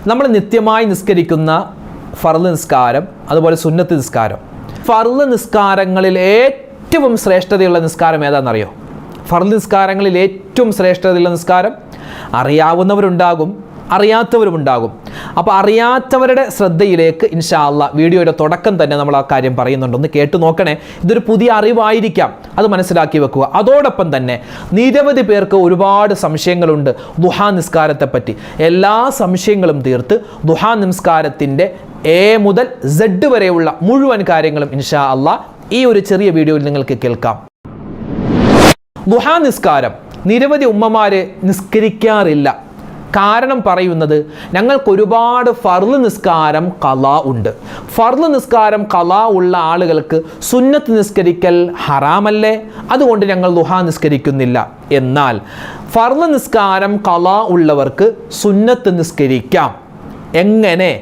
നമ്മൾ നിത്യമായി നിസ്കരിക്കുന്ന ഫർള് നിസ്കാരം, അതുപോലെ സുന്നത്ത് നിസ്കാരം. ഫർള് നിസ്കാരങ്ങളിൽ ഏറ്റവും ശ്രേഷ്ഠതയുള്ള നിസ്കാരം ഏതാണെന്നറിയോ? ഫർള് നിസ്കാരങ്ങളിൽ ഏറ്റവും ശ്രേഷ്ഠതയുള്ള നിസ്കാരം അറിയാവുന്നവരുണ്ടാകും, അറിയാത്തവരുമുണ്ടാകും. അപ്പോൾ അറിയാത്തവരുടെ ശ്രദ്ധയിലേക്ക് ഇൻഷാ അല്ലാ വീഡിയോയുടെ തുടക്കം തന്നെ നമ്മൾ ആ കാര്യം പറയുന്നുണ്ട്. ഒന്ന് കേട്ടു നോക്കണേ. ഇതൊരു പുതിയ അറിവായിരിക്കാം, അത് മനസ്സിലാക്കി വെക്കുക. അതോടൊപ്പം തന്നെ നിരവധി പേർക്ക് ഒരുപാട് സംശയങ്ങളുണ്ട് ദുഹാ നിസ്കാരത്തെപ്പറ്റി. എല്ലാ സംശയങ്ങളും തീർത്ത് ദുഹാ നിസ്കാരത്തിൻ്റെ എ മുതൽ സെഡ് വരെയുള്ള മുഴുവൻ കാര്യങ്ങളും ഇൻഷാ അല്ലാ ഈ ഒരു ചെറിയ വീഡിയോയിൽ നിങ്ങൾക്ക് കേൾക്കാം. ദുഹാ നിസ്കാരം നിരവധി ഉമ്മമാര് നിസ്കരിക്കാറില്ല. കാരണം പറയുന്നത്, ഞങ്ങൾക്ക് ഒരുപാട് ഫർള് നിസ്കാരം ഖളാ ഉണ്ട്. ഫർള് നിസ്കാരം ഖളാ ഉള്ള ആളുകൾക്ക് സുന്നത്ത് നിസ്കരിക്കൽ ഹറാമല്ലേ, അതുകൊണ്ട് ഞങ്ങൾ ദുഹാ നിസ്കരിക്കുന്നില്ല. എന്നാൽ ഫർള് നിസ്കാരം ഖളാ ഉള്ളവർക്ക് സുന്നത്ത് നിസ്കരിക്കാം. എങ്ങനെ?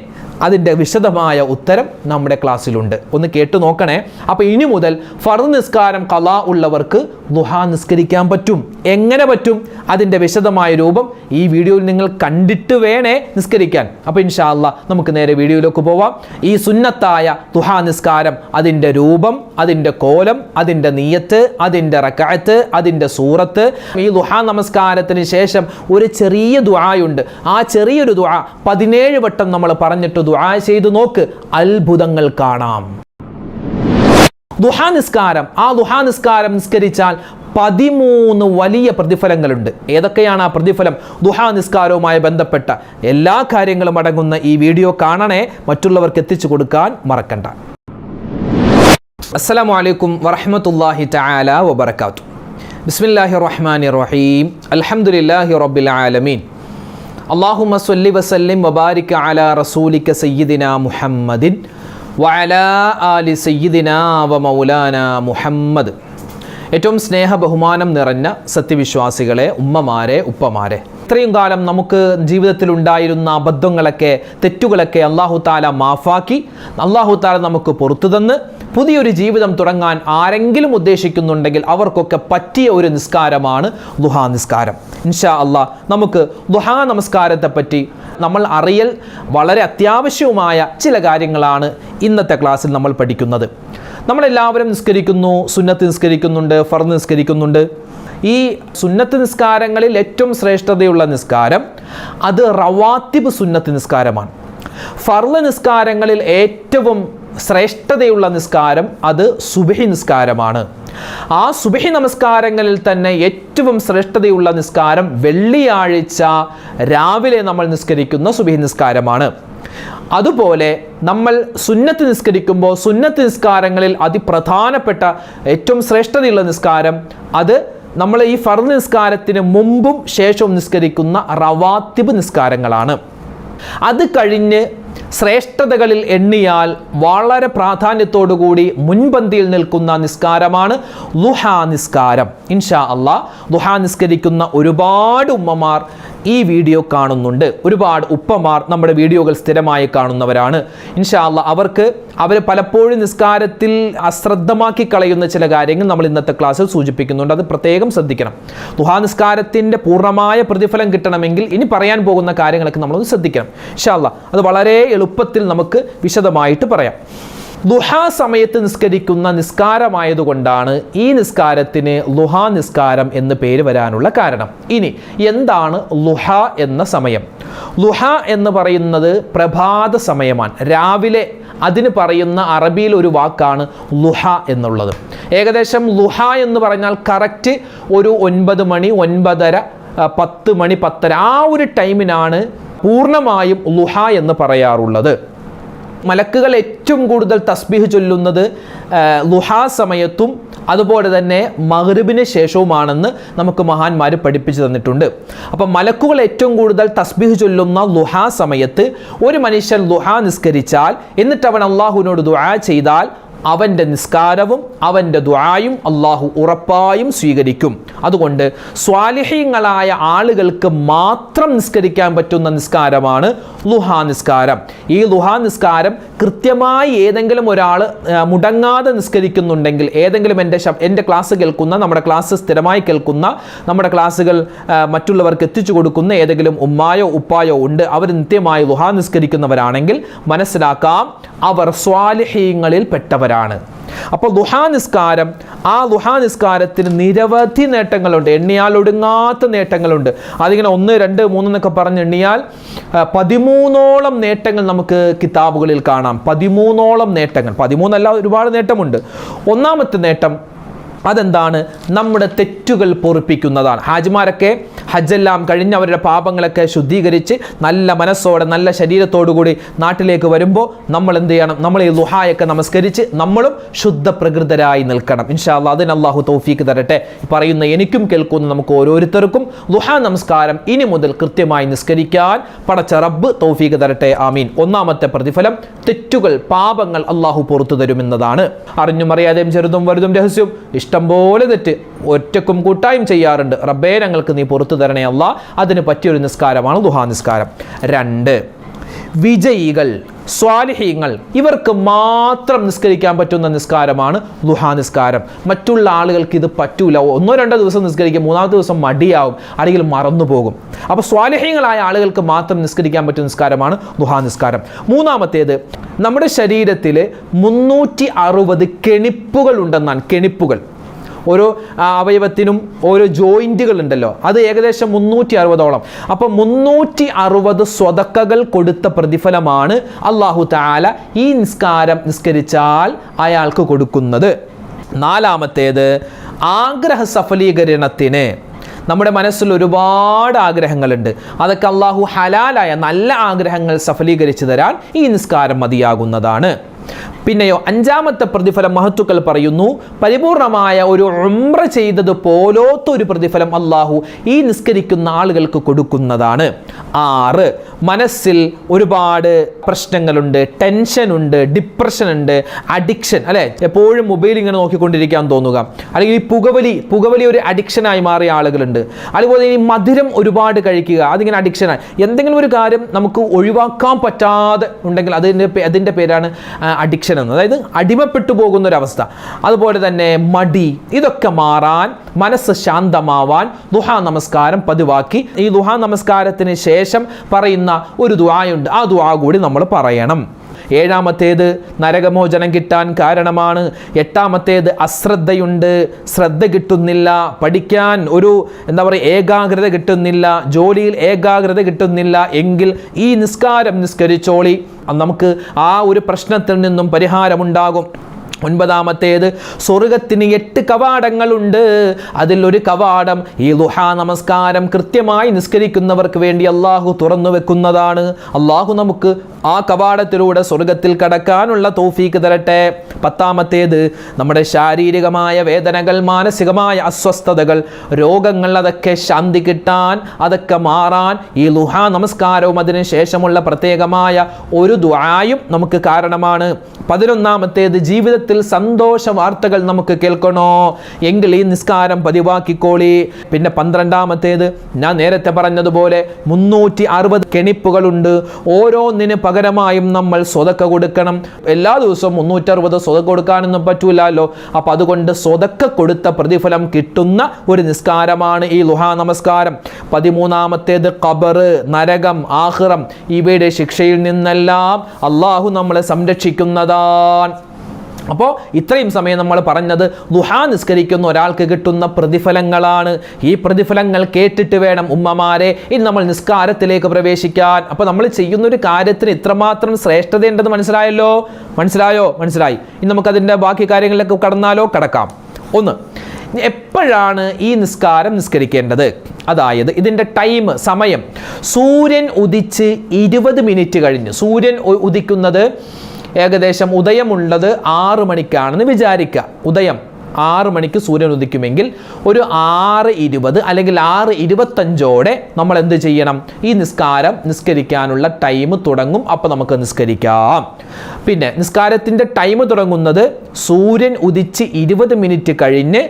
അതിൻ്റെ വിശദമായ ഉത്തരം നമ്മുടെ ക്ലാസ്സിലുണ്ട്. ഒന്ന് കേട്ടു നോക്കണേ. അപ്പോൾ ഇനി മുതൽ ഫർള് നിസ്കാരം ഖളാ ഉള്ളവർക്ക് ദുഹാ നിസ്കരിക്കാൻ പറ്റും. എങ്ങനെ പറ്റും? അതിൻ്റെ വിശദമായ രൂപം ഈ വീഡിയോയിൽ നിങ്ങൾ കണ്ടിട്ട് വേണേ നിസ്കരിക്കാൻ. അപ്പോൾ ഇൻഷാ അല്ലാ നമുക്ക് നേരെ വീഡിയോയിലേക്ക് പോവാം. ഈ സുന്നത്തായ ദുഹാ നിസ്കാരം, അതിൻ്റെ രൂപം, അതിൻ്റെ കോലം, അതിൻ്റെ നിയ്യത്ത്, അതിൻ്റെ റക്അത്ത്, അതിൻ്റെ സൂറത്ത്. ഈ ദുഹാ നമസ്കാരത്തിന് ശേഷം ഒരു ചെറിയ ദുആയുണ്ട്. ആ ചെറിയൊരു ദുആ 17 വട്ടം നമ്മൾ പറഞ്ഞിട്ട് ദുആ ചെയ്തു നോക്ക്, അത്ഭുതങ്ങൾ കാണാം. ദുഹാ നിസ്കാരം, ആ ദുഹാ നിസ്കാരം നിസ്കരിച്ചാൽ 13 വലിയ പ്രതിഫലങ്ങളുണ്ട്. ഏതൊക്കെയാണ് ആ പ്രതിഫലം? ദുഹാ നിസ്കാരവുമായി ബന്ധപ്പെട്ട എല്ലാ കാര്യങ്ങളും അടങ്ങുന്ന ഈ വീഡിയോ കാണണേ, മറ്റുള്ളവർക്ക് എത്തിച്ചു കൊടുക്കാൻ മറക്കണ്ട. അസ്സലാമു അലൈക്കും വറഹ്മത്തുള്ളാഹി തആല വബറകാതുഹു. ബിസ്മില്ലാഹിർ റഹ്മാനിർ റഹീം. അൽഹംദുലില്ലാഹി റബ്ബിൽ ആലമീൻ. അല്ലാഹുമ്മ സ്വല്ലി വസല്ലിം വബാരിക അലാ റസൂലിക സയ്യിദിനാ മുഹമ്മദിൻ വഅലാ ആലി സയ്യിദിനാ വമൗലാനാ മുഹമ്മദ്. ഏറ്റവും സ്നേഹ ബഹുമാനം നിറഞ്ഞ സത്യവിശ്വാസികളെ, ഉമ്മമാരെ, ഉപ്പമാരെ, ഇത്രയും കാലം നമുക്ക് ജീവിതത്തിൽ ഉണ്ടായിരുന്ന അബദ്ധങ്ങളൊക്കെ, തെറ്റുകളൊക്കെ അല്ലാഹു തആല മാഫാക്കി, അല്ലാഹു തആല നമുക്ക് പുറത്തു തന്ന് പുതിയൊരു ജീവിതം തുടങ്ങാൻ ആരെങ്കിലും ഉദ്ദേശിക്കുന്നുണ്ടെങ്കിൽ അവർക്കൊക്കെ പറ്റിയ ഒരു നിസ്കാരമാണ് ദുഹാ നിസ്കാരം. ഇൻഷാ അല്ലാ നമുക്ക് ദുഹാ നമസ്കാരത്തെ പറ്റി നമ്മൾ അറിയൽ വളരെ അത്യാവശ്യവുമായ ചില കാര്യങ്ങളാണ് ഇന്നത്തെ ക്ലാസ്സിൽ നമ്മൾ പഠിക്കുന്നത്. നമ്മളെല്ലാവരും നിസ്കരിക്കുന്നു, സുന്നത്ത് നിസ്കരിക്കുന്നുണ്ട്, ഫർള് നിസ്കരിക്കുന്നുണ്ട്. ഈ സുന്നത്ത് നിസ്കാരങ്ങളിൽ ഏറ്റവും ശ്രേഷ്ഠതയുള്ള നിസ്കാരം അത് റവാത്തിബ് സുന്നത്ത് നിസ്കാരമാണ്. ഫർള് നിസ്കാരങ്ങളിൽ ഏറ്റവും ശ്രേഷ്ഠതയുള്ള നിസ്കാരം അത് സുബ്ഹി നിസ്കാരമാണ്. ആ സുബ്ഹി നമസ്കാരങ്ങളിൽ തന്നെ ഏറ്റവും ശ്രേഷ്ഠതയുള്ള നിസ്കാരം വെള്ളിയാഴ്ച രാവിലെ നമ്മൾ നിസ്കരിക്കുന്ന സുബ്ഹി നിസ്കാരമാണ്. അതുപോലെ നമ്മൾ സുന്നത്ത് നിസ്കരിക്കുമ്പോൾ സുന്നത്ത് നിസ്കാരങ്ങളിൽ അതിപ്രധാനപ്പെട്ട ഏറ്റവും ശ്രേഷ്ഠതയുള്ള നിസ്കാരം അത് നമ്മൾ ഈ ഫർള് നിസ്കാരത്തിന് മുമ്പും ശേഷവും നിസ്കരിക്കുന്ന റവാത്തിബ് നിസ്കാരങ്ങളാണ്. അത് കഴിഞ്ഞ് ശ്രേഷ്ഠതകളിൽ എണ്ണിയാൽ വളരെ പ്രാധാന്യത്തോടുകൂടി മുൻപന്തിയിൽ നിൽക്കുന്ന നിസ്കാരമാണ് ദുഹാ നിസ്കാരം. ഇൻഷാ അല്ലാ ദുഹാ നിസ്കരിക്കുന്ന ഒരുപാട് ഉമ്മമാർ ഈ വീഡിയോ കാണുന്നുണ്ട്. ഒരുപാട് ഉപ്പമാർ നമ്മുടെ വീഡിയോകൾ സ്ഥിരമായി കാണുന്നവരാണ്. ഇൻഷാ അല്ലാ അവർ പലപ്പോഴും നിസ്കാരത്തിൽ അശ്രദ്ധമാക്കി കളയുന്ന ചില കാര്യങ്ങൾ നമ്മൾ ഇന്നത്തെ ക്ലാസ്സിൽ സൂചിപ്പിക്കുന്നുണ്ട്. അത് പ്രത്യേകം ശ്രദ്ധിക്കണം. ദുഹാ നിസ്കാരത്തിൻ്റെ പൂർണ്ണമായ പ്രതിഫലം കിട്ടണമെങ്കിൽ ഇനി പറയാൻ പോകുന്ന കാര്യങ്ങളൊക്കെ നമ്മളൊന്ന് ശ്രദ്ധിക്കണം. ഇൻഷാ അല്ലാ അത് വളരെ എളുപ്പത്തിൽ നമുക്ക് വിശദമായിട്ട് പറയാം. ദുഹാ സമയത്ത് നിസ്കരിക്കുന്ന നിസ്കാരമായതുകൊണ്ടാണ് ഈ നിസ്കാരത്തിന് ദുഹാ നിസ്കാരം എന്ന് പേര് വരാനുള്ള കാരണം. ഇനി എന്താണ് ദുഹാ എന്ന സമയം? ദുഹാ എന്ന് പറയുന്നത് പ്രഭാത സമയമാണ്, രാവിലെ. അതിന് പറയുന്ന അറബിയിൽ ഒരു വാക്കാണ് ലുഹ എന്നുള്ളത്. ഏകദേശം ലുഹ എന്ന് പറഞ്ഞാൽ കറക്റ്റ് ഒരു 9 മണി, 9:30, 10 മണി, 10:30 ആ ഒരു ടൈമിനാണ് പൂർണ്ണമായും ലുഹ എന്ന് പറയാറുള്ളത്. മലക്കുകൾ ഏറ്റവും കൂടുതൽ തസ്ബീഹ് ചൊല്ലുന്നത് ലുഹാ സമയത്തും അതുപോലെ തന്നെ മഗ്രിബിന് ശേഷവുമാണെന്ന് നമുക്ക് മഹാന്മാർ പഠിപ്പിച്ചു തന്നിട്ടുണ്ട്. അപ്പം മലക്കുകൾ ഏറ്റവും കൂടുതൽ തസ്ബീഹ് ചൊല്ലുന്ന ലുഹാ സമയത്ത് ഒരു മനുഷ്യൻ ലുഹാ നിസ്കരിച്ചാൽ എന്നിട്ട് അവൻ അള്ളാഹുവിനോട് ദുആ ചെയ്താൽ അവൻ്റെ നിസ്കാരവും അവൻ്റെ ദുആയും അള്ളാഹു ഉറപ്പായും സ്വീകരിക്കും. അതുകൊണ്ട് സ്വാലിഹീങ്ങളായ ആളുകൾക്ക് മാത്രം നിസ്കരിക്കാൻ പറ്റുന്ന നിസ്കാരമാണ് ളുഹാ നിസ്കാരം. ഈ ളുഹാ നിസ്കാരം കൃത്യമായി ഏതെങ്കിലും ഒരാൾ മുടങ്ങാതെ നിസ്കരിക്കുന്നുണ്ടെങ്കിൽ, ഏതെങ്കിലും എൻ്റെ ക്ലാസ് കേൾക്കുന്ന, നമ്മുടെ ക്ലാസ് സ്ഥിരമായി കേൾക്കുന്ന, നമ്മുടെ ക്ലാസ്സുകൾ മറ്റുള്ളവർക്ക് എത്തിച്ചു കൊടുക്കുന്ന ഏതെങ്കിലും ഉമ്മായോ ഉപ്പായോ ഉണ്ട്, അവർ നിത്യമായി ളുഹാ നിസ്കരിക്കുന്നവരാണെങ്കിൽ മനസ്സിലാക്കാം അവർ സ്വാലിഹീങ്ങളിൽ പെട്ടവരാണ്. അപ്പോൾ ളുഹാ നിസ്കാരം, ആ ളുഹാ നിസ്കാരത്തിന് നിരവധി നേട്ടങ്ങളുണ്ട്, എണ്ണിയാൽ ഒടുങ്ങാത്ത നേട്ടങ്ങളുണ്ട്. അതിങ്ങനെ 1, 2, 3 എന്നൊക്കെ പറഞ്ഞ് എണ്ണിയാൽ 13ഓളം നേട്ടങ്ങൾ നമുക്ക് കിതാബുകളിൽ കാണാം. 13ഓളം നേട്ടങ്ങൾ, 13 അല്ല, ഒരുപാട് നേട്ടമുണ്ട്. ഒന്നാമത്തെ നേട്ടം അതെന്താണ്? നമ്മുടെ തെറ്റുകൾ പൊറുപ്പിക്കുന്നതാണ്. ഹാജിമാരൊക്കെ ഹജ്ജെല്ലാം കഴിഞ്ഞ് അവരുടെ പാപങ്ങളൊക്കെ ശുദ്ധീകരിച്ച് നല്ല മനസ്സോടെ നല്ല ശരീരത്തോടുകൂടി നാട്ടിലേക്ക് വരുമ്പോൾ നമ്മൾ എന്ത് ചെയ്യണം? നമ്മൾ ഈ ളുഹായൊക്കെ നമസ്കരിച്ച് നമ്മളും ശുദ്ധ പ്രകൃതരായി നിൽക്കണം. ഇൻഷാ അല്ലാഹ് അതിന് അല്ലാഹു തൗഫീക്ക് തരട്ടെ. പറയുന്ന എനിക്കും കേൾക്കുന്ന നമുക്ക് ഓരോരുത്തർക്കും ളുഹാ നമസ്കാരം ഇനി മുതൽ കൃത്യമായി നിസ്കരിക്കാൻ പടച്ച റബ്ബ് തൗഫീക്ക് തരട്ടെ. ആമീൻ. ഒന്നാമത്തെ പ്രതിഫലം തെറ്റുകൾ, പാപങ്ങൾ അല്ലാഹു പുറത്തു തരുമെന്നതാണ്. അറിഞ്ഞും അറിയാതെയും ചെറുതും വലുതും രഹസ്യവും ഇഷ്ടംപോലെ തെറ്റ് ഒറ്റക്കും കൂട്ടായും ചെയ്യാറുണ്ട്. റബ്ബേ ഞങ്ങൾക്ക് നീ പുറത്തു തരണേ അല്ലാഹ്. അതിന് പറ്റിയൊരു നിസ്കാരമാണ് ളുഹാ നിസ്കാരം. 2, വിജയികൾ, സ്വാലിഹീങ്ങൾ, ഇവർക്ക് മാത്രം നിസ്കരിക്കാൻ പറ്റുന്ന നിസ്കാരമാണ് ളുഹാ നിസ്കാരം. മറ്റുള്ള ആളുകൾക്ക് ഇത് പറ്റൂല. 1-2 ദിവസം നിസ്കരിക്കും, 3-ാമത്തെ ദിവസം മടിയാവും, അല്ലെങ്കിൽ മറന്നുപോകും. അപ്പോൾ സ്വാലിഹീങ്ങളായ ആളുകൾക്ക് മാത്രം നിസ്കരിക്കാൻ പറ്റുന്ന നിസ്കാരമാണ് ളുഹാ നിസ്കാരം. മൂന്നാമത്തേത്, നമ്മുടെ ശരീരത്തിൽ 360 കെണിപ്പുകൾ ഉണ്ടെന്നാണ്. കെണിപ്പുകൾ, ഓരോ അവയവത്തിനും ഓരോ ജോയിൻറ്റുകൾ ഉണ്ടല്ലോ, അത് ഏകദേശം 360ഓളം. അപ്പം 360 സ്വതക്കകൾ കൊടുത്ത പ്രതിഫലമാണ് അല്ലാഹു തആല ഈ നിസ്കാരം നിസ്കരിച്ചാൽ അയാൾക്ക് കൊടുക്കുന്നത്. 4-ാമത്തേത്, ആഗ്രഹ സഫലീകരണത്തിന്. നമ്മുടെ മനസ്സിൽ ഒരുപാട് ആഗ്രഹങ്ങളുണ്ട്, അതൊക്കെ അല്ലാഹു ഹലാലായ നല്ല ആഗ്രഹങ്ങൾ സഫലീകരിച്ചു തരാൻ ഈ നിസ്കാരം മതിയാകുന്നതാണ്. പിന്നെയോ 5-ാമത്തെ പ്രതിഫലം മഹത്തുക്കൾ പറയുന്നു, പരിപൂർണമായ ഒരു ഉംറ ചെയ്തത് പോലത്തെ ഒരു പ്രതിഫലം അല്ലാഹു ഈ നിസ്കരിക്കുന്ന ആളുകൾക്ക് കൊടുക്കുന്നതാണ്. 6, മനസ്സിൽ ഒരുപാട് പ്രശ്നങ്ങളുണ്ട്, ടെൻഷനുണ്ട്, ഡിപ്രഷൻ ഉണ്ട്, അഡിക്ഷൻ, അല്ലെ, എപ്പോഴും മൊബൈൽ ഇങ്ങനെ നോക്കിക്കൊണ്ടിരിക്കാൻ തോന്നുക, അല്ലെങ്കിൽ ഈ പുകവലി ഒരു അഡിക്ഷനായി മാറിയ ആളുകളുണ്ട്. അതുപോലെ ഈ മധുരം ഒരുപാട് കഴിക്കുക, അതിങ്ങനെ അഡിക്ഷനായി. എന്തെങ്കിലും ഒരു കാര്യം നമുക്ക് ഒഴിവാക്കാൻ പറ്റാതെ ഉണ്ടെങ്കിൽ അതിൻ്റെ പേരാണ് അഡിക്ഷൻ എന്ന്, അതായത് അടിമപ്പെട്ടു പോകുന്ന ഒരവസ്ഥ. അതുപോലെ തന്നെ മടി, ഇതൊക്കെ മാറാൻ, മനസ്സ് ശാന്തമാവാൻ ളുഹാ നമസ്കാരം പതിവാക്കി ഈ ളുഹാ നമസ്കാരത്തിന് ശേഷം പറയുന്ന ഒരു ദുആയുണ്ട്, ആ ദുആ കൂടി നമ്മൾ പറയണം. 7-ാമത്തേത്, നരകമോചനം കിട്ടാൻ കാരണമാണ്. 8-ാമത്തേത്, അശ്രദ്ധയുണ്ട്, ശ്രദ്ധ കിട്ടുന്നില്ല, പഠിക്കാൻ ഒരു ഏകാഗ്രത കിട്ടുന്നില്ല, ജോലിയിൽ ഏകാഗ്രത കിട്ടുന്നില്ല എങ്കിൽ ഈ നിസ്കാരം നിസ്കരിച്ചോളി, നമുക്ക് ആ ഒരു പ്രശ്നത്തിൽ നിന്നും പരിഹാരമുണ്ടാകും. 9-ാമത്തേത്, സ്വർഗത്തിന് 8 കവാടങ്ങളുണ്ട്. അതിലൊരു കവാടം ഈ ളുഹാ നമസ്കാരം കൃത്യമായി നിസ്കരിക്കുന്നവർക്ക് വേണ്ടി അല്ലാഹു തുറന്നു വെക്കുന്നതാണ്. അല്ലാഹു നമുക്ക് ആ കവാടത്തിലൂടെ സ്വർഗത്തിൽ കടക്കാനുള്ള തൗഫീക്ക് തരട്ടെ. 10-ാമത്തേത്, നമ്മുടെ ശാരീരികമായ വേദനകൾ, മാനസികമായ അസ്വസ്ഥതകൾ, രോഗങ്ങൾ, അതൊക്കെ ശാന്തി കിട്ടാൻ, അതൊക്കെ മാറാൻ ഈ ളുഹാ നമസ്കാരവും അതിന് ശേഷമുള്ള പ്രത്യേകമായ ഒരു ദുആയും നമുക്ക് കാരണമാണ്. 11-ാമത്തേത്, ജീവിതത്തിൽ സന്തോഷ വാർത്തകൾ നമുക്ക് കേൾക്കണോ എങ്കിൽ ഈ നിസ്കാരം പതിവാക്കിക്കോളി. പിന്നെ 12-ാമത്തേത്, ഞാൻ നേരത്തെ പറഞ്ഞതുപോലെ 360 കെണിപ്പുകളുണ്ട്. ഓരോന്നിന് പകരമായും നമ്മൾ സ്വതക്ക കൊടുക്കണം. എല്ലാ ദിവസവും 360 സ്വതക്ക കൊടുക്കാനൊന്നും പറ്റൂലല്ലോ. അപ്പം അതുകൊണ്ട് സ്വതക്ക കൊടുത്ത പ്രതിഫലം കിട്ടുന്ന ഒരു നിസ്കാരമാണ് ഈ ളുഹാ നമസ്കാരം. 13-ാമത്തേത്, ഖബർ, നരകം, ആഖിറം, ഇവയുടെ ശിക്ഷയിൽ നിന്നെല്ലാം അല്ലാഹു നമ്മളെ സംരക്ഷിക്കുന്നതാണ്. അപ്പോൾ ഇത്രയും സമയം നമ്മൾ പറഞ്ഞത് ളുഹാ നിസ്കരിക്കുന്ന ഒരാൾക്ക് കിട്ടുന്ന പ്രതിഫലങ്ങളാണ്. ഈ പ്രതിഫലങ്ങൾ കേട്ടിട്ട് വേണം ഉമ്മമാരെ ഇനി നമ്മൾ നിസ്കാരത്തിലേക്ക് പ്രവേശിക്കാൻ. അപ്പോൾ നമ്മൾ ചെയ്യുന്നൊരു കാര്യത്തിന് ഇത്രമാത്രം ശ്രേഷ്ഠതയുണ്ടെന്ന് മനസ്സിലായി. ഇനി നമുക്കതിൻ്റെ ബാക്കി കാര്യങ്ങളിലേക്ക് കടക്കാം. 1, എപ്പോഴാണ് ഈ നിസ്കാരം നിസ്കരിക്കേണ്ടത്? അതായത് ഇതിൻ്റെ സമയം സൂര്യൻ ഉദിച്ച് 20 മിനിറ്റ് കഴിഞ്ഞ്, സൂര്യൻ ഉദിക്കുന്നത് ഏകദേശം ഉദയമുള്ളത് 6 മണിക്കാണെന്ന് വിചാരിക്കുക. ഉദയം 6 മണിക്ക് സൂര്യൻ ഉദിക്കുമെങ്കിൽ ഒരു 6:20 അല്ലെങ്കിൽ 6:25 നമ്മൾ എന്ത് ചെയ്യണം? ഈ നിസ്കരിക്കാനുള്ള ടൈം തുടങ്ങും. അപ്പോൾ നമുക്ക് നിസ്കരിക്കാം. പിന്നെ നിസ്കാരത്തിൻ്റെ ടൈം തുടങ്ങുന്നത് സൂര്യൻ ഉദിച്ച് 20 മിനിറ്റ് കഴിഞ്ഞ്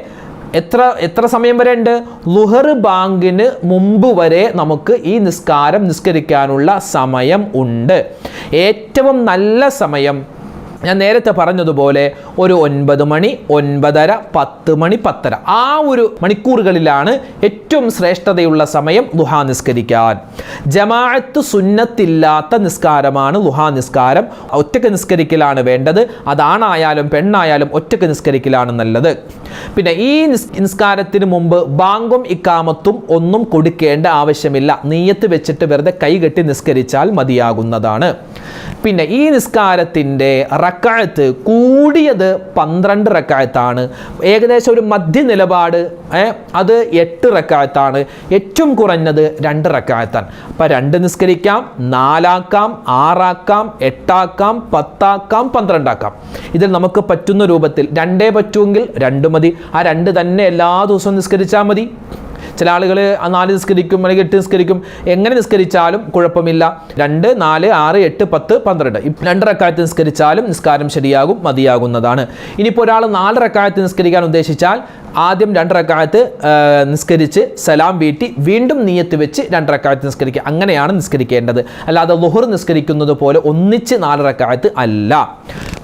എത്ര സമയം വരെ ഉണ്ട്? ളുഹർ ബാങ്കിന് മുമ്പ് വരെ നമുക്ക് ഈ നിസ്കരിക്കാനുള്ള സമയം ഉണ്ട്. ഏറ്റവും നല്ല സമയം ഞാൻ നേരത്തെ പറഞ്ഞതുപോലെ ഒരു 9 മണി, 9:30, 10 മണി, 10:30 ആ ഒരു മണിക്കൂറുകളിലാണ് ഏറ്റവും ശ്രേഷ്ഠതയുള്ള സമയം ളുഹാ നിസ്കരിക്കാൻ. ജമാഅത്ത് സുന്നത്തില്ലാത്ത നിസ്കാരമാണ് ളുഹാ നിസ്കാരം. ഒറ്റക്ക് നിസ്കരിക്കലാണ് വേണ്ടത്. അതാണായാലും പെണ്ണായാലും ഒറ്റക്ക് നിസ്കരിക്കലാണ് നല്ലത്. പിന്നെ ഈ നിസ്കാരത്തിന് മുമ്പ് ബാങ്കും ഇക്കാമത്തും ഒന്നും കൊടുക്കേണ്ട ആവശ്യമില്ല. നിയ്യത്ത് വെച്ചിട്ട് വെറുതെ കൈകെട്ടി നിസ്കരിച്ചാൽ മതിയാകുന്നതാണ്. പിന്നെ ഈ നിസ്കാരത്തിൻ്റെ റക്അത്ത് കൂടിയത് 12 റക്അത്താണ്. ഏകദേശം ഒരു മധ്യ നിലപാട് അത് 8 റക്അത്താണ്. ഏറ്റവും കുറഞ്ഞത് 2 റക്അത്താണ്. അപ്പോൾ 2 നിസ്കരിക്കാം, 4 ആക്കാം, 6 ആക്കാം, 8 ആക്കാം, 10 ആക്കാം, 12 ആക്കാം. ഇതിൽ നമുക്ക് പറ്റുന്ന രൂപത്തിൽ 2 പറ്റുമെങ്കിൽ 2 മതി. ആ 2 തന്നെ എല്ലാ ദിവസവും നിസ്കരിച്ചാൽ മതി. ചില ആളുകൾ 4 നിസ്കരിക്കും അല്ലെങ്കിൽ 8 നിസ്കരിക്കും. എങ്ങനെ നിസ്കരിച്ചാലും കുഴപ്പമില്ല. 2, 4, 6, 8, 10, 12 2 റക്അത്ത് നിസ്കരിച്ചാലും നിസ്കാരം ശരിയാകും, മതിയാകുന്നതാണ്. ഇനിയിപ്പോൾ ഒരാൾ 4 റക്അത്ത് നിസ്കരിക്കാൻ ഉദ്ദേശിച്ചാൽ ആദ്യം 2 റക്അത്ത് നിസ്കരിച്ച് സലാം വീട്ടി വീണ്ടും നിയ്യത്ത് വെച്ച് 2 റക്അത്ത് നിസ്കരിക്കുക. അങ്ങനെയാണ് നിസ്കരിക്കേണ്ടത്. അല്ലാതെ ളുഹർ നിസ്കരിക്കുന്നത് പോലെ ഒന്നിച്ച് 4 റക്അത്ത് അല്ല.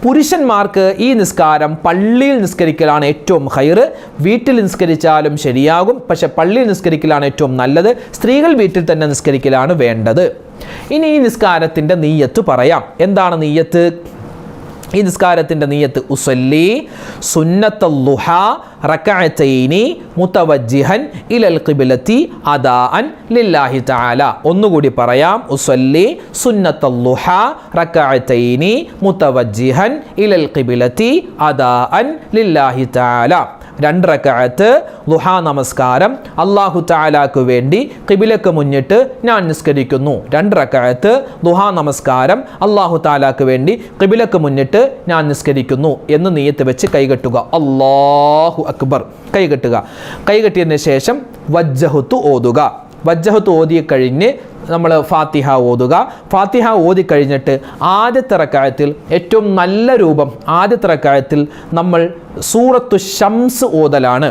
പുരുഷന്മാർക്ക് ഈ നിസ്കാരം പള്ളിയിൽ നിസ്കരിക്കലാണ് ഏറ്റവും ഖൈർ. വീട്ടിൽ നിസ്കരിച്ചാലും ശരിയാകും, പക്ഷെ പള്ളിയിൽ നിസ്കരിക്കലാണ് ഏറ്റവും നല്ലത്. സ്ത്രീകൾ വീട്ടിൽ തന്നെ നിസ്കരിക്കലാണ് വേണ്ടത്. ഇനി ഈ നിസ്കാരത്തിൻ്റെ നിയ്യത്ത് പറയാം. എന്താണ് നിയ്യത്ത്? ഈ നിസ്കാരത്തിൻ്റെ നിയ്യത്ത് ഉസല്ലി സുന്നത്തുൽ ളുഹാ റക്അത്തൈനി മുതവജ്ജിഹൻ ഇലൽ ഖിബ്ലത്തി അദാഅൻ ലില്ലാഹി തആല. ഒന്നുകൂടി പറയാം. ഉസല്ലി സുന്നത്തുൽ ളുഹാ റക്അത്തൈനി മുതവജ്ജിഹൻ ഇലൽ ഖിബ്ലത്തി അദാഅൻ ലില്ലാഹി തആല. 2 റക്അത്ത് ളുഹാ നമസ്കാരം അല്ലാഹു തആലാക്ക് വേണ്ടി ഖിബിലക്ക് മുന്നിട്ട് ഞാൻ നിസ്കരിക്കുന്നു. 2 റക്അത്ത് ളുഹാ നമസ്കാരം അല്ലാഹു തആലാക്ക് വേണ്ടി ഖിബിലക്ക് മുന്നിട്ട് ഞാൻ നിസ്കരിക്കുന്നു എന്ന് നിയ്യത്ത് വെച്ച് കൈകെട്ടുക. അല്ലാഹു അക്ബർ കൈകെട്ടുക. കൈകെട്ടിയതിന് ശേഷം വജ്ജഹത്തു ഓതുക. വജ്ജഹത്ത് ഓതി കഴിഞ്ഞ് നമ്മൾ ഫാത്തിഹ ഓതുക. ഫാത്തിഹ ഓതി കഴിഞ്ഞിട്ട് ആദ്യത്തെ റക്അത്തിൽ ഏറ്റവും നല്ല രൂപം ആദ്യത്തെ റക്അത്തിൽ നമ്മൾ സൂറത്തു ശംസ് ഓതലാണ്.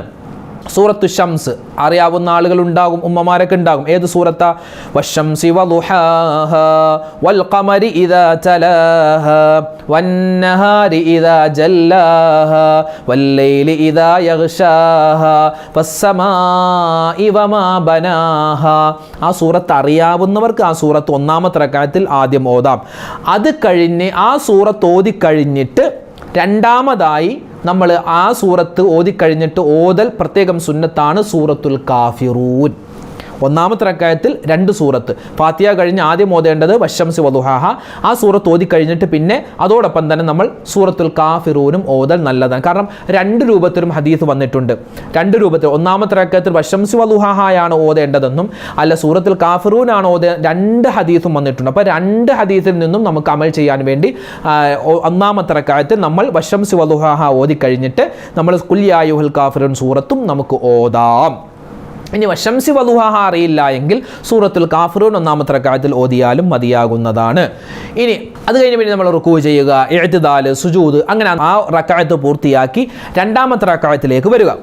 സൂറത്തു ശംസ് അറിയാവുന്ന ആളുകൾ ഉണ്ടാകും, ഉമ്മമാരൊക്കെ ഉണ്ടാകും. ഏത് സൂറത്താ? വശംസി വളുഹാഹാ വൽ ഖമരി ഇദാ തലാഹാ വന്നഹാരി ഇദാ ജല്ലാഹാ വല്ലൈലി ഇദാ യഗ്ശാഹാ വസ്സമാഇ വമാ ബനാഹാ. ആ സൂറത്ത് അറിയാവുന്നവർക്ക് ആ സൂറത്ത് 1-ാമത്തെ റക്അത്തിൽ ആദ്യം ഓതാം. അത് കഴിഞ്ഞ് ആ സൂറത്ത് ഓതി കഴിഞ്ഞിട്ട് രണ്ടാമതായി നമ്മൾ ആ സൂറത്ത് ഓതിക്കഴിഞ്ഞിട്ട് ഓതൽ പ്രത്യേകം സുന്നത്താണ് സൂറത്തുൽ കാഫിറൂൻ. 1-ാമത്തെ റക്അത്തിൽ 2 സൂറത്ത്. ഫാത്തിഹ കഴിഞ്ഞ് ആദ്യം ഓതേണ്ടത് വശംസി വളുഹാഹ. ആ സൂറത്ത് ഓതി കഴിഞ്ഞിട്ട് പിന്നെ അതോടൊപ്പം തന്നെ നമ്മൾ സൂറത്തുൽ കാഫിറൂനും ഓതൽ നല്ലതാണ്. കാരണം 2 രൂപത്തിലും ഹദീസ് വന്നിട്ടുണ്ട്. 2 രൂപത്തിൽ 1-ാമത്തെ റക്അത്തിൽ വശംസി വളുഹാഹയാണ് ഓതേണ്ടതെന്നും അല്ല സൂറത്തുൽ കാഫിറൂനാണ് 2 ഹദീസും വന്നിട്ടുണ്ട്. അപ്പോൾ 2 ഹദീസിൽ നിന്നും നമുക്ക് അമൽ ചെയ്യാൻ വേണ്ടി 1-ാമത്തെ റക്അത്തിൽ നമ്മൾ വശംസി വളുഹാഹ ഓതി കഴിഞ്ഞിട്ട് നമ്മൾ ഖുൽ യാ അയ്യുഹൽ കാഫിറൂൻ സൂറത്തും നമുക്ക് ഓതാം. ഇനി വശംസി വളുഹാഹ അറിയില്ല എങ്കിൽ സൂറത്തുൽ കാഫിറൂൻ 1-ാമത്തെ റക്അത്തിൽ ഓതിയാലും മതിയാകുന്നതാണ്. ഇനി അത് കഴിഞ്ഞ് പിന്നെ നമ്മൾ റുക്കൂ ചെയ്യുക, ഇഅ്തിദാൽ, സുജൂദ്, അങ്ങനെ ആ റക്അത്ത് പൂർത്തിയാക്കി 2-ാമത്തെ റക്അത്തിലേക്ക് വരിക.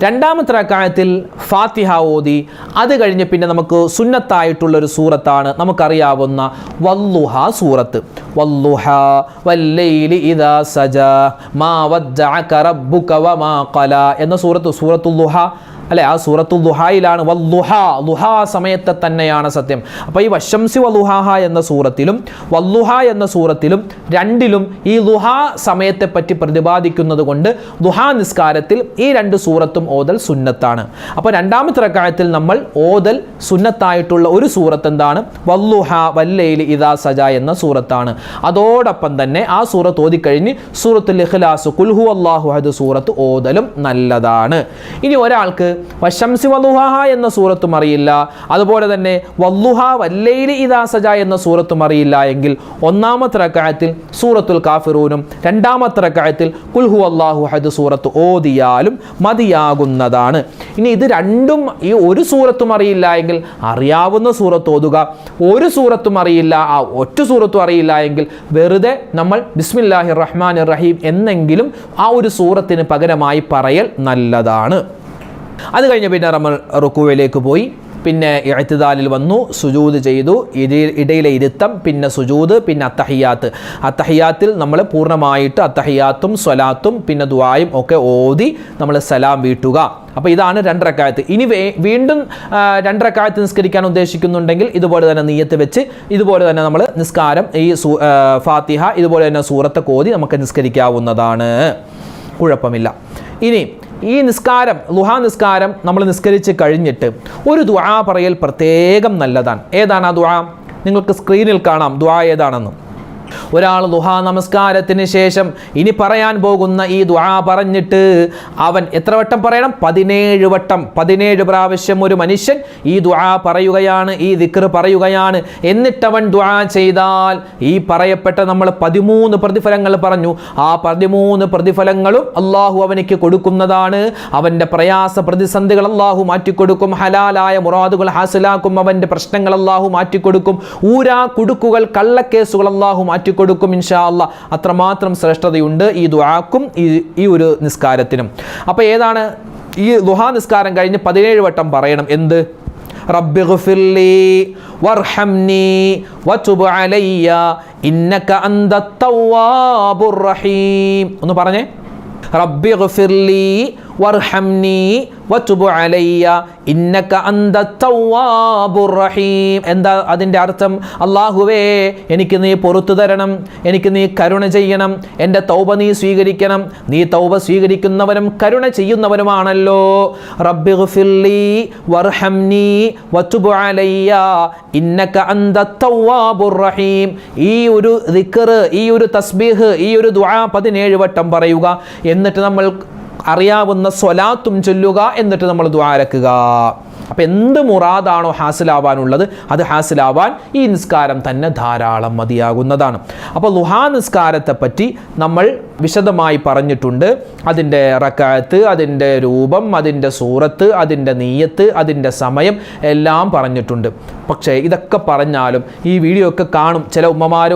2-ാമത്തെ റക്അത്തിൽ ഫാത്തിഹ ഓതി അത് കഴിഞ്ഞ് പിന്നെ നമുക്ക് സുന്നത്തായിട്ടുള്ളൊരു സൂറത്താണ് നമുക്കറിയാവുന്ന വല്ലുഹ സൂറത്ത്. വല്ലുഹ വല്ലൈലി ഇദാ സജാ മാ വദ്ദഅക റബ്ബുക വമാ ഖലാ എന്ന സൂറത്തുൽ ളുഹ അല്ലെ? ആ സൂറത്തുൽ ളുഹായിലാണ് ളുഹാ സമയത്തെ തന്നെയാണ് സത്യം. അപ്പോൾ ഈ വശംസി വളുഹാഹ എന്ന സൂറത്തിലും വല്ലുഹ എന്ന സൂറത്തിലും രണ്ടിലും ഈ ളുഹാ സമയത്തെ പറ്റി പ്രതിപാദിക്കുന്നത് കൊണ്ട് ളുഹാ നിസ്കാരത്തിൽ ഈ 2 സൂറത്തും ഓതൽ സുന്നത്താണ്. അപ്പോൾ 2-ാമത്തെ റക്അത്തിൽ നമ്മൾ ഓതൽ സുന്നത്തായിട്ടുള്ള ഒരു സൂറത്ത് എന്താണ്? വല്ലുഹ വല്ലൈലി ഇദാ സജാ എന്ന സൂറത്താണ്. അതോടൊപ്പം തന്നെ ആ സൂറത്ത് ഓതിക്കഴിഞ്ഞ് സൂറത്തുൽ ഇഖ്ലാസ് ഖുൽ ഹുവല്ലാഹു അഹദ് സൂറത്ത് ഓതലും നല്ലതാണ്. ഇനി ഒരാൾക്ക് വശംസി വളുഹാഹ എന്ന സൂറത്തും അറിയില്ല, അതുപോലെ തന്നെ വല്ലുഹ വല്ലൈലി ഇദാ സജ എന്ന സൂറത്തും അറിയില്ല എങ്കിൽ ഒന്നാമത്തെ റക്അത്തിൽ സൂറത്തുൽ കാഫിറൂനും രണ്ടാമത്തെ റക്അത്തിൽ ഖുൽ ഹുവല്ലാഹു അഹദ് സൂറത്ത് ഓതിയാലും മതിയാകുന്നതാണ്. ഇനി ഇത് രണ്ടും, ഈ ഒരു സൂറത്തും അറിയില്ല എങ്കിൽ അറിയാവുന്ന സൂറത്ത് ഓതുക, ഒരു സൂറത്തും അറിയില്ല, ആ ഒറ്റ സൂറത്തും അറിയില്ല എങ്കിൽ വെറുതെ നമ്മൾ ബിസ്മില്ലാഹിർ റഹ്മാനിർ റഹീം എന്നെങ്കിലും ആ ഒരു സൂറത്തിന് പകരമായി പറയൽ നല്ലതാണ്. അത് കഴിഞ്ഞ് പിന്നെ നമ്മൾ റുക്കൂവിലേക്ക് പോയി, പിന്നെ ഇഅ്തിദാലിൽ വന്നു, സുജൂദ് ചെയ്തു, ഇടയിലെ ഇരുത്തം, പിന്നെ സുജൂദ്, പിന്നെ അത്തഹിയാത്തിൽ നമ്മൾ പൂർണ്ണമായിട്ട് അത്തഹിയാത്തും സ്വലാത്തും പിന്നെ ദുആയും ഒക്കെ ഓതി നമ്മൾ സലാം വീട്ടുക. അപ്പോൾ ഇതാണ് 2 റക്അത്ത്. ഇനി വീണ്ടും 2 റക്അത്ത് നിസ്കരിക്കാൻ ഉദ്ദേശിക്കുന്നുണ്ടെങ്കിൽ ഇതുപോലെ തന്നെ നിയ്യത്ത് വെച്ച് ഇതുപോലെ തന്നെ നമ്മൾ നിസ്കാരം ഈ ഫാത്തിഹ ഇതുപോലെ തന്നെ സൂറത്തൊക്കെ ഓതി നമുക്ക് നിസ്കരിക്കാവുന്നതാണ്, കുഴപ്പമില്ല. ഇനി ഈ നിസ്കാരം, ളുഹാ നിസ്കാരം നമ്മൾ നിസ്കരിച്ച് കഴിഞ്ഞിട്ട് ഒരു ദുആ പറയൽ പ്രത്യേകം നല്ലതാണ്. ഏതാണ് ആ ദുആ? നിങ്ങൾക്ക് സ്ക്രീനിൽ കാണാം ദുആ ഏതാണെന്ന്. ഒരാൾ ദുഹാ നമസ്കാരത്തിന് ശേഷം ഇനി പറയാൻ പോകുന്ന ഈ ദുആ പറഞ്ഞിട്ട് അവൻ എത്ര വട്ടം പറയണം? 17 വട്ടം, 17 പ്രാവശ്യം ഒരു മനുഷ്യൻ ഈ ദുആ പറയുകയാണ്, ഈ ദിക്ർ പറയുകയാണ്. എന്നിട്ടവൻ ദുആ ചെയ്താൽ ഈ പറയപ്പെട്ട നമ്മൾ 13 പ്രതിഫലങ്ങൾ പറഞ്ഞു, ആ 13 പ്രതിഫലങ്ങളും അള്ളാഹു അവനിക്ക് കൊടുക്കുന്നതാണ്. അവൻ്റെ പ്രയാസ പ്രതിസന്ധികൾ അള്ളാഹു മാറ്റിക്കൊടുക്കും, ഹലാലായ മുറാദുകൾ ഹാസിലാക്കും, അവൻ്റെ പ്രശ്നങ്ങൾ അള്ളാഹു മാറ്റിക്കൊടുക്കും, ഊരാ കുടുക്കുകൾ കള്ളക്കേസുകൾ അള്ളാഹു മാറ്റിക്കൊടുക്കും ഇൻഷാ അല്ലാഹ്. അത്രമാത്രം ശ്രേഷ്ഠതയുണ്ട് ഈ ദുആക്കും ഈ ഒരു നിസ്കാരത്തിനും. അപ്പോൾ ഏതാണ്? ഈ ദുഹാ നിസ്കാരം കഴിഞ്ഞ് 17 വട്ടം പറയണം. എന്ത്? റബ്ബിഗ്ഫിർലി വർഹംനി വതുബ് അലയ്യ ഇന്നക അന്തത് തവ്വാബുർ റഹീം. ഒന്ന് പറഞ്ഞേ, റബ്ബിഗ്ഫിർലി വർഹംനി വതുബ് അലയ്യ ഇന്നക അന്തത് തവ്വാബുർ റഹീം. എന്താ അതിൻ്റെ അർത്ഥം? അല്ലാഹുവേ, എനിക്ക് നീ പൊറുത്തു തരണം, എനിക്ക് നീ കരുണ ചെയ്യണം, എൻ്റെ തൗബ നീ സ്വീകരിക്കണം, നീ തൗബ സ്വീകരിക്കുന്നവനും കരുണ ചെയ്യുന്നവനുമാണല്ലോ. റബ്ബിഗ്ഫിർലി വർഹംനി വതുബ് അലയ്യ ഇന്നക അന്തത് തവ്വാബുർ റഹീം. ഈ ഒരു ദിക്ർ, ഈ ഒരു തസ്ബീഹ്, ഈ ഒരു ദുആ 17 വട്ടം പറയുക. എന്നിട്ട് നമ്മൾ അറിയാവുന്ന സ്വലാത്തും ചൊല്ലുക. എന്നിട്ട് നമ്മൾ ദുആ ഇറക്കുക. അപ്പോൾ എന്ത് മുറാദാണോ ഹാസിലാവാനുള്ളത് അത് ഹാസിലാവാൻ ഈ നിസ്കാരം തന്നെ ധാരാളം മതിയാകുന്നതാണ്. അപ്പോൾ ളുഹാ നിസ്കാരത്തെ പറ്റി നമ്മൾ വിശദമായി പറഞ്ഞിട്ടുണ്ട്. അതിൻ്റെ റക്അത്ത്, അതിൻ്റെ രൂപം, അതിൻ്റെ സൂറത്ത്, അതിൻ്റെ നിയ്യത്ത്, അതിൻ്റെ സമയം എല്ലാം പറഞ്ഞിട്ടുണ്ട്. പക്ഷേ ഇതൊക്കെ പറഞ്ഞാലും ഈ വീഡിയോ ഒക്കെ കാണും, ചില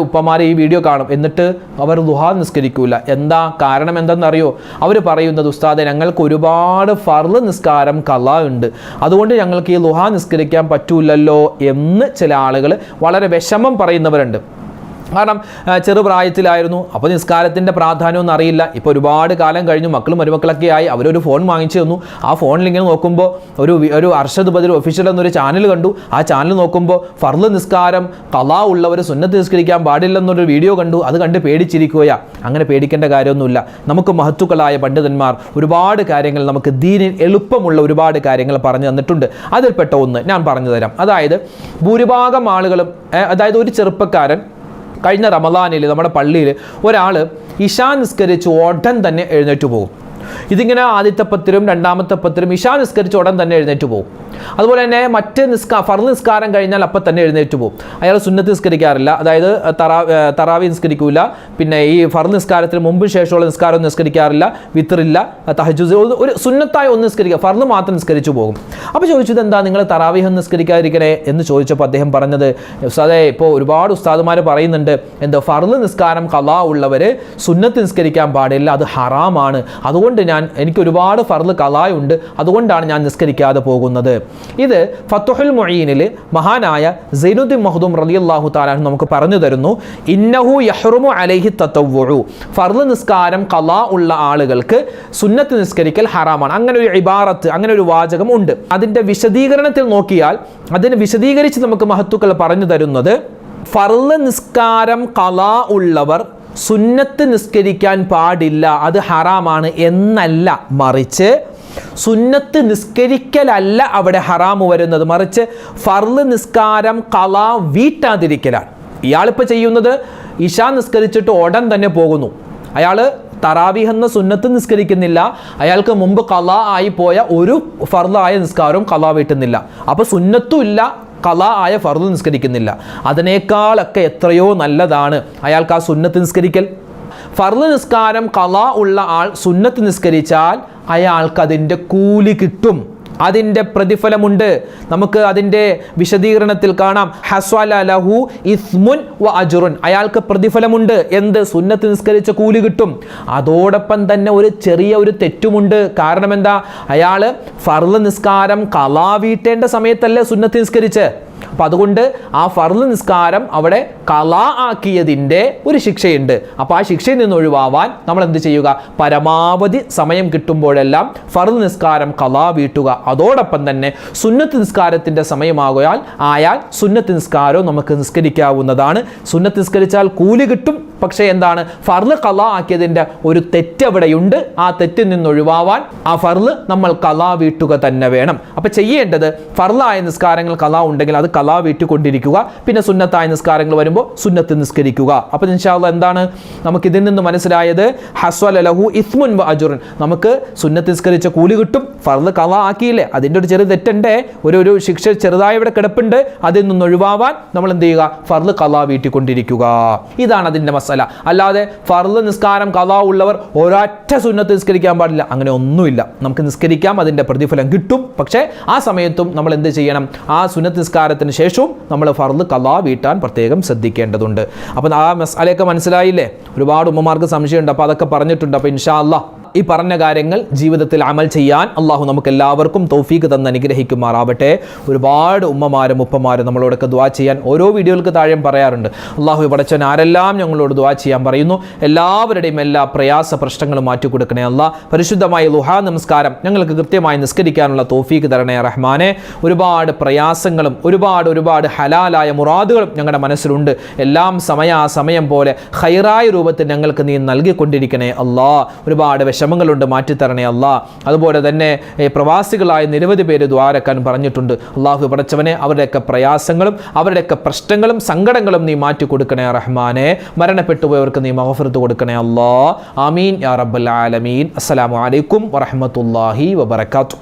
ഉപ്പമാർ ഈ വീഡിയോ കാണും, എന്നിട്ട് അവർ ളുഹാ നിസ്കരിക്കൂല. എന്താ കാരണം? എന്തെന്നറിയോ? അവർ പറയുന്നത്, ഉസ്താദെ, ഞങ്ങൾക്ക് ഒരുപാട് ഫർള് നിസ്കാരം ഖളാ ഉണ്ട്, അതുകൊണ്ട് ഞങ്ങൾക്ക് ഈ ളുഹാ നിസ്കരിക്കാൻ പറ്റൂലല്ലോ എന്ന് ചില ആളുകൾ വളരെ വിഷമം പറയുന്നവരുണ്ട്. കാരണം ചെറുപ്രായത്തിലായിരുന്നു, അപ്പോൾ നിസ്കാരത്തിൻ്റെ പ്രാധാന്യമൊന്നും അറിയില്ല. ഇപ്പോൾ ഒരുപാട് കാലം കഴിഞ്ഞു, മക്കളും മരുമക്കളൊക്കെ ആയി, അവരൊരു ഫോൺ വാങ്ങിച്ചു തന്നു. ആ ഫോണിൽ ഇങ്ങനെ നോക്കുമ്പോൾ ഒരു അർഷദ് ബദർ ഒഫീഷ്യൽ എന്നൊരു ചാനൽ കണ്ടു. ആ ചാനൽ നോക്കുമ്പോൾ ഫർള് നിസ്കാരം ഖളാ ഉള്ളവർ സുന്നത്ത് നിസ്കരിക്കാൻ പാടില്ലെന്നൊരു വീഡിയോ കണ്ടു. അത് കണ്ട് പേടിച്ചിരിക്കുകയാണ്. അങ്ങനെ പേടിക്കേണ്ട കാര്യമൊന്നുമില്ല. നമുക്ക് മഹത്തുക്കളായ പണ്ഡിതന്മാർ ഒരുപാട് കാര്യങ്ങൾ, നമുക്ക് ദീനിൽ എളുപ്പമുള്ള ഒരുപാട് കാര്യങ്ങൾ പറഞ്ഞു തന്നിട്ടുണ്ട്. അതിൽപ്പെട്ട ഒന്ന് ഞാൻ പറഞ്ഞു തരാം. അതായത് ഭൂരിഭാഗം ആളുകളും, അതായത് ഒരു ചെറുപ്പക്കാരൻ കഴിഞ്ഞ റമദാനിൽ നമ്മുടെ പള്ളിയിൽ ഒരാൾ ഇശാ നിസ്കരിച്ച് ഉടൻ തന്നെ എഴുന്നേറ്റ് പോകും. ഇതിങ്ങനെ ആദ്യത്തെ പത്തിലും രണ്ടാമത്തെ പത്തിലും ഇശാ നിസ്കരിച്ച് ഉടൻ തന്നെ എഴുന്നേറ്റ് പോകും. അതുപോലെ തന്നെ മറ്റ് ഫർള് നിസ്കാരം കഴിഞ്ഞാൽ അപ്പം തന്നെ എഴുന്നേറ്റ് പോകും. അയാൾ സുന്നത്ത് നിസ്കരിക്കാറില്ല, അതായത് തറാവി നിസ്കരിക്കൂല, പിന്നെ ഈ ഫർള് നിസ്കാരത്തിന് മുമ്പ് ശേഷമുള്ള നിസ്കാരം നിസ്കരിക്കാറില്ല, വിത്റില്ല, തഹജ്ജുദ്, ഒരു സുന്നത്തായി ഒന്ന് നിസ്കരിക്കുക, ഫർള് മാത്രം നിസ്കരിച്ചു പോകും. അപ്പോൾ ചോദിച്ചത്, എന്താ നിങ്ങൾ തറാവീഹ് നിസ്കരിക്കാതിരിക്കണേ എന്ന് ചോദിച്ചപ്പോൾ അദ്ദേഹം പറഞ്ഞത്, ഉസ്താദേ, ഇപ്പോൾ ഒരുപാട് ഉസ്താദുമാർ പറയുന്നുണ്ട്, എന്താ ഫർള് നിസ്കാരം ഖളാ ഉള്ളവർ സുന്നത്ത് നിസ്കരിക്കാൻ പാടില്ല, അത് ഹറാമാണ്, അതുകൊണ്ട് എനിക്ക് ഒരുപാട് ഫർള് ഖളായുണ്ട്, അതുകൊണ്ടാണ് ഞാൻ നിസ്കരിക്കാതെ പോകുന്നത്. ഇത് ഫത്ഹുൽ മുഈനിൽ മഹാനായ സൈനുദ്ദീൻ മഖ്ദൂം റളിയല്ലാഹു തആല നമുക്ക് പറഞ്ഞു തരുന്നു, ഇന്നഹു യഹ്റുമു അലൈഹി തതവ്വുഉ, ഫർള് നിസ്കാരം ഖളാ ഉള്ള ആളുകൾക്ക് സുന്നത്ത് നിസ്കരിക്കൽ ഹറാമാണ്. അങ്ങനെ ഒരു ഇബാറത്ത്, അങ്ങനെ ഒരു വാചകം ഉണ്ട്. അതിൻ്റെ വിശദീകരണത്തിൽ നോക്കിയാൽ അതിന് വിശദീകരിച്ച് നമുക്ക് മഹത്തുക്കൾ പറഞ്ഞു തരുന്നത്, ഫർള് നിസ്കാരം ഖളാ ഉള്ളവർ സുന്നത്ത് നിസ്കരിക്കാൻ പാടില്ല, അത് ഹറാമാണ് എന്നല്ല, മറിച്ച് സുന്നത്ത് നിസ്കരിക്കലല്ല അവിടെ ഹറാമ് വരുന്നത്, മറിച്ച് ഫർള് നിസ്കാരം ഖളാ വീട്ടാതിരിക്കലാണ്. ഇയാളിപ്പോൾ ചെയ്യുന്നത് ഇശാ നിസ്കരിച്ചിട്ട് ഉടൻ തന്നെ പോകുന്നു. അയാൾ തറാവീഹ് എന്ന സുന്നത്ത് നിസ്കരിക്കുന്നില്ല, അയാൾക്ക് മുമ്പ് ഖളാ ആയി പോയ ഒരു ഫർളായ നിസ്കാരവും ഖളാ വീട്ടുന്നില്ല. അപ്പോൾ സുന്നത്തും ഇല്ല, ഖളാ ആയ ഫർള് നിസ്കരിക്കുന്നില്ല. അതിനേക്കാളൊക്കെ എത്രയോ നല്ലതാണ് അയാൾക്ക് ആ സുന്നത്ത് നിസ്കരിക്കൽ. ഫർള് നിസ്കാരം ഖളാ ഉള്ള ആൾ സുന്നത്ത് നിസ്കരിച്ചാൽ അയാൾക്ക് അതിൻ്റെ കൂലി കിട്ടും, അതിൻ്റെ പ്രതിഫലമുണ്ട്. നമുക്ക് അതിൻ്റെ വിശദീകരണത്തിൽ കാണാം, ഹസ്വല ലഹു ഇസ്മുൻ വ അജ്റുൻ, അയാൾക്ക് പ്രതിഫലമുണ്ട്. എന്ത്? സുന്നത്ത് നിസ്കരിച്ച കൂലി കിട്ടും. അതോടൊപ്പം തന്നെ ഒരു ചെറിയ തെറ്റുമുണ്ട്. കാരണം എന്താ? അയാൾ ഫർള് നിസ്കാരം ഖളാ വീട്ടേണ്ട സമയത്തല്ലേ സുന്നത്ത് നിസ്കരിച്ച്. അപ്പം അതുകൊണ്ട് ആ ഫർള് നിസ്കാരം അവിടെ ഖളാ ആക്കിയതിൻ്റെ ഒരു ശിക്ഷയുണ്ട്. അപ്പോൾ ആ ശിക്ഷയിൽ നിന്ന് ഒഴിവാവാൻ നമ്മൾ എന്ത് ചെയ്യുക? പരമാവധി സമയം കിട്ടുമ്പോഴെല്ലാം ഫർള് നിസ്കാരം ഖളാ വീട്ടുക. അതോടൊപ്പം തന്നെ സുന്നത്ത് നിസ്കാരത്തിൻ്റെ സമയമായാൽ സുന്നത്ത് നിസ്കാരവും നമുക്ക് നിസ്കരിക്കാവുന്നതാണ്. സുന്നത്ത് നിസ്കരിച്ചാൽ കൂലി കിട്ടും. പക്ഷേ എന്താണ്? ഫർള് ഖളാ ആക്കിയതിൻ്റെ ഒരു തെറ്റ് അവിടെയുണ്ട്. ആ തെറ്റിൽ നിന്ന് ഒഴിവാവാൻ ആ ഫർള് നമ്മൾ ഖളാ വീട്ടുക തന്നെ വേണം. അപ്പോൾ ചെയ്യേണ്ടത്, ഫർളായ നിസ്കാരങ്ങൾ ഖളാ ഉണ്ടെങ്കിൽ അത് ഖളാ വീട്ടിക്കൊണ്ടിരിക്കുക. പിന്നെ സുന്നത്തായ നിസ്കാരങ്ങൾ വരുമ്പോൾ സുന്നത്ത് നിസ്കരിക്കുക. അപ്പോൾ ഇൻഷാ അല്ലാഹ് എന്താണ് നമുക്ക് ഇതിൽ നിന്ന് മനസ്സിലായത്? ഹസ്വല ലഹു ഇസ്മുൻ വ അജ്റുൻ, നമുക്ക് സുന്നത്ത് നിസ്കരിച്ച കൂലി കിട്ടും. ഫർള് ഖളാ ആക്കിയില്ലേ, അതിൻ്റെ ഒരു ചെറിയ തെറ്റുണ്ടേ, ഒരു ശിക്ഷ ചെറുതായി ഇവിടെ കിടപ്പുണ്ട്. അതിൽ നിന്ന് ഒഴിവാവാൻ നമ്മൾ എന്ത് ചെയ്യുക? ഫർള് ഖളാ വീട്ടിക്കൊണ്ടിരിക്കുക. ഇതാണ് അതിൻ്റെ മസല. അല്ലാതെ ഫർള് നിസ്കാരം ഖളാ ഉള്ളവർ ഒരൊറ്റ സുന്നത്ത് നിസ്കരിക്കാൻ പാടില്ല, അങ്ങനെ ഒന്നുമില്ല. നമുക്ക് നിസ്കരിക്കാം, അതിൻ്റെ പ്രതിഫലം കിട്ടും. പക്ഷേ ആ സമയത്തും നമ്മൾ എന്ത് ചെയ്യണം? ആ സുന്നത്ത് നിസ്കാരത്തിന് ശേഷവും നമ്മൾ ഫർള് ഖളാ വീട്ടാൻ പ്രത്യേകം ശ്രദ്ധിക്കേണ്ടതുണ്ട്. അപ്പം ആ മസലയൊക്കെ മനസ്സിലായില്ലേ? ഒരുപാട് ഉമ്മമാർക്ക് സംശയമുണ്ട്, അപ്പോൾ അതൊക്കെ പറഞ്ഞിട്ടുണ്ട്. അപ്പോൾ ഇൻഷാ അല്ലാഹ് ഈ പറഞ്ഞ കാര്യങ്ങൾ ജീവിതത്തിൽ അമൽ ചെയ്യാൻ അള്ളാഹു നമുക്ക് എല്ലാവർക്കും തൗഫീഖ് തന്ന് അനുഗ്രഹിക്കുമാറാവട്ടെ. ഒരുപാട് ഉമ്മമാരും ഉപ്പമാരും നമ്മളോടൊക്കെ ദുആ ചെയ്യാൻ ഓരോ വീഡിയോകൾക്ക് താഴെയും പറയാറുണ്ട്. അള്ളാഹു പടച്ചവൻ ആരെല്ലാം ഞങ്ങളോട് ദുആ ചെയ്യാൻ പറയുന്നു, എല്ലാവരുടെയും എല്ലാ പ്രയാസ പ്രശ്നങ്ങളും മാറ്റിക്കൊടുക്കണേ അല്ലാഹ്. പരിശുദ്ധമായ ളുഹാ നമസ്കാരം ഞങ്ങൾക്ക് കൃത്യമായി നിസ്കരിക്കാനുള്ള തൗഫീഖ് തരണേ റഹ്മാനെ. ഒരുപാട് പ്രയാസങ്ങളും ഒരുപാട് ഹലാലായ മുറാദുകളും ഞങ്ങളുടെ മനസ്സിലുണ്ട്. എല്ലാം സമയം പോലെ ഖൈറായ രൂപത്തിൽ ഞങ്ങൾക്ക് നീ നൽകിക്കൊണ്ടിരിക്കണേ അല്ലാഹ്. ഒരുപാട് വിഷമങ്ങളുണ്ട്, മാറ്റിത്തരണേ അല്ലാഹ്. അതുപോലെ തന്നെ പ്രവാസികളായ നിരവധി പേര് ദ്വാരക്കാൻ പറഞ്ഞിട്ടുണ്ട്. അള്ളാഹു പടച്ചവനെ അവരുടെയൊക്കെ പ്രയാസങ്ങളും അവരുടെയൊക്കെ പ്രശ്നങ്ങളും സങ്കടങ്ങളും നീ മാറ്റി കൊടുക്കണേ റഹ്മാനെ. മരണപ്പെട്ടുപോയവർക്ക് നീ മഗ്ഫിറത്ത് കൊടുക്കണേ അല്ലാഹ്. ആമീൻ യാ റബ്ബൽ ആലമീൻ. അസ്സലാമു അലൈക്കും വറഹ്മത്തുള്ളാഹി വബറകാതുഹു.